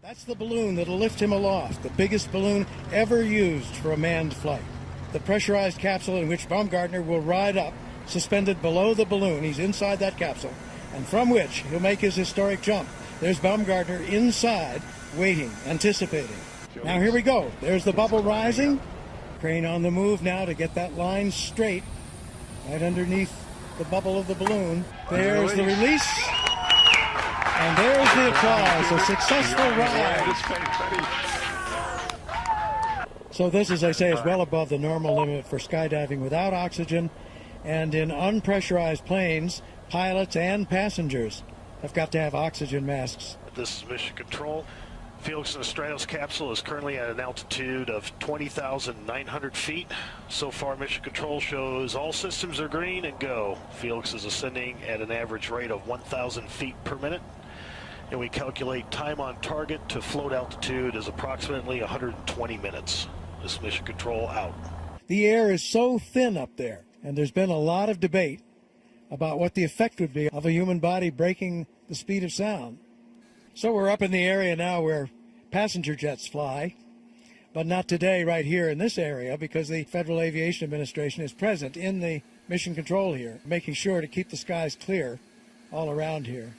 That's the balloon that'll lift him aloft, the biggest balloon ever used for a manned flight. The pressurized capsule in which Baumgartner will ride up, suspended below the balloon. He's inside that capsule, and from which he'll make his historic jump. There's Baumgartner inside, waiting, anticipating. Now here we go. There's the bubble rising. Crane on the move now to get that line straight, right underneath the bubble of the balloon. There's the release. And there's the applause, a successful ride. So this, as I say, is well above the normal limit for skydiving without oxygen. And in unpressurized planes, pilots and passengers have got to have oxygen masks. This is Mission Control. Felix and the Stratos capsule is currently at an altitude of 20,900 feet. So far, Mission Control shows all systems are green and go. Felix is ascending at an average rate of 1,000 feet per minute. And we calculate time on target to float altitude is approximately 120 minutes. This Mission Control out. The air is so thin up there, and there's been a lot of debate about what the effect would be of a human body breaking the speed of sound. So we're up in the area now where passenger jets fly, but not today right here in this area, because the Federal Aviation Administration is present in the Mission Control here, making sure to keep the skies clear all around here.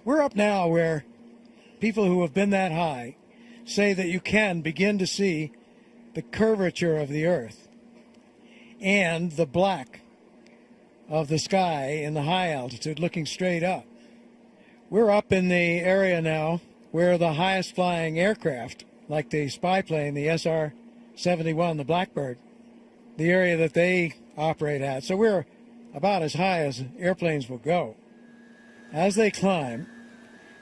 We're up now where people who have been that high say that you can begin to see the curvature of the earth and the black of the sky in the high altitude looking straight up. We're up in the area now where the highest flying aircraft, like the spy plane, the SR-71, the Blackbird, the area that they operate at. So we're about as high as airplanes will go. As they climb,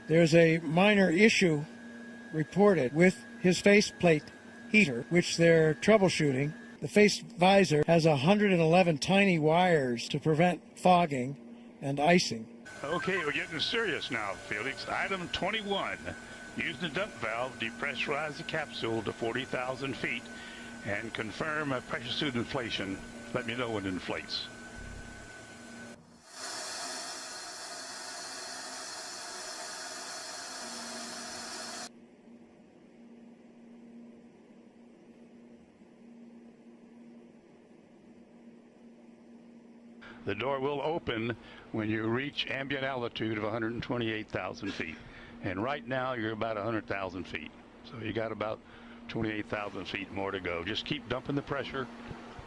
there's a minor issue reported with his faceplate heater, which they're troubleshooting. The face visor has 111 tiny wires to prevent fogging and icing. Okay, we're getting serious now, Felix. Item 21. Use the dump valve, depressurize the capsule to 40,000 feet, and confirm a pressure suit inflation. Let me know when it inflates. The door will open when you reach ambient altitude of 128,000 feet. And right now you're about 100,000 feet. So you got about 28,000 feet more to go. Just keep dumping the pressure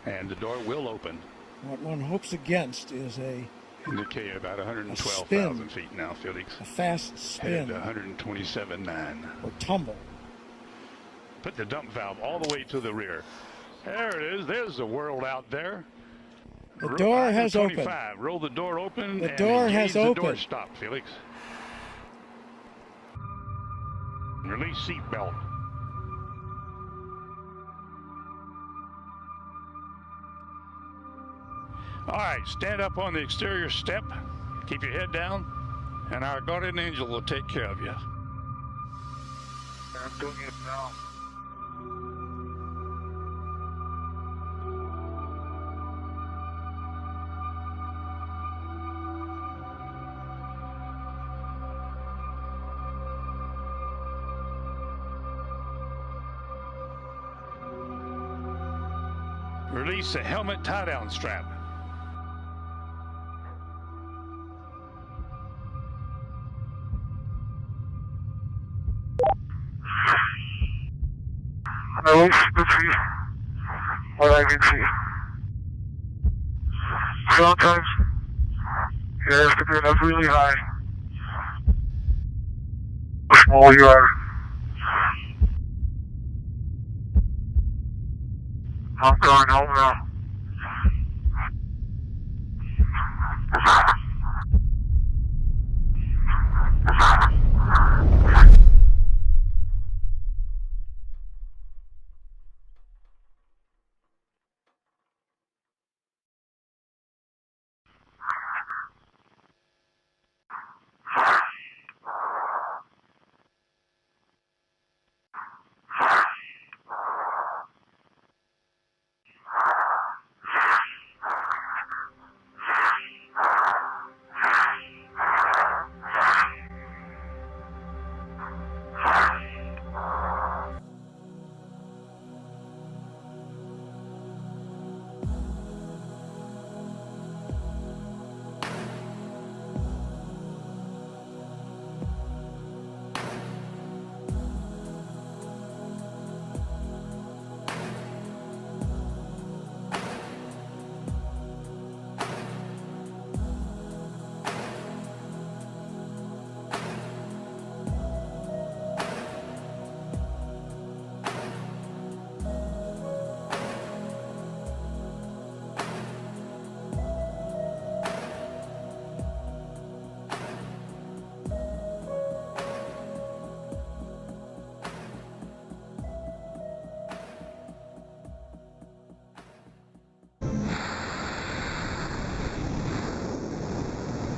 and the door will open. What one hopes against is indicate about 112,000 feet now, Felix. A fast spin. Headed to 127.9. Or tumble. Put the dump valve all the way to the rear. There it is. There's the world out there. The door has opened. Roll the door open. The door has opened. The door stopped, Felix. Release seat belt. All right, stand up on the exterior step. Keep your head down, and our guardian angel will take care of you. I'm doing it now. Release the helmet tie-down strap. Release the tree. What I can see. Sometimes you have to get up really high. The smaller you are. I'm going home now.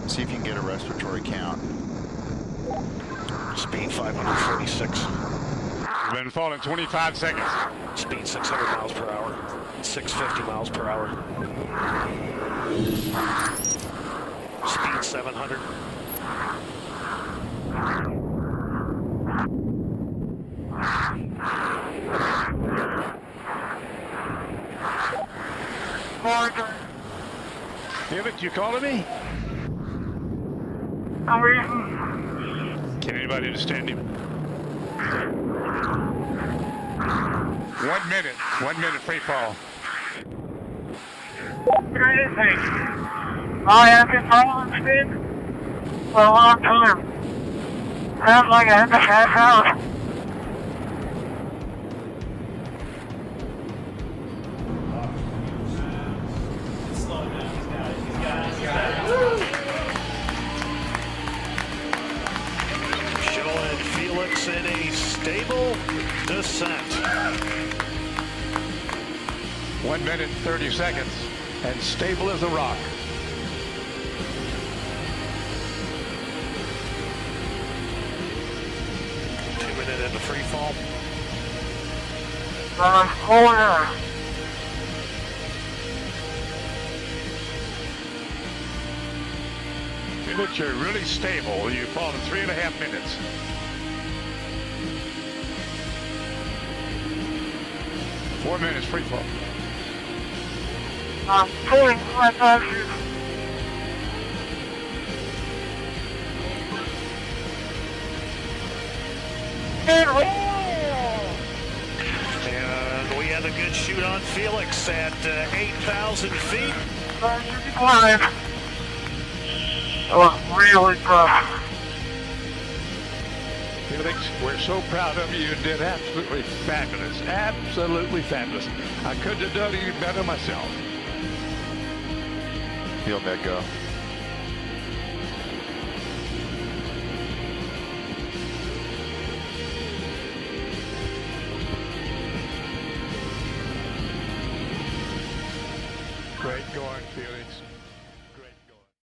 See if you can get a respiratory count. Speed 546. You've been falling 25 seconds. Speed 600 miles per hour. 650 miles per hour. Speed 700. Felix, you calling me? Can anybody understand him? 1 minute. 1 minute free fall. I have been following speed for a long time. Sounds like I have to pass out. Showing Felix in a stable descent. 1 minute, 30 seconds, and stable as a rock. Into free fall. Felix, you're really stable. You've fallen 3.5 minutes. Four minutes free fall. I'm pulling my parachute. And we had a good shoot on Felix at 8,000 feet. Climb. That was really tough. Felix, we're so proud of you. You did absolutely fabulous. Absolutely fabulous. I couldn't have done any better myself. Field net go. Great going, Felix.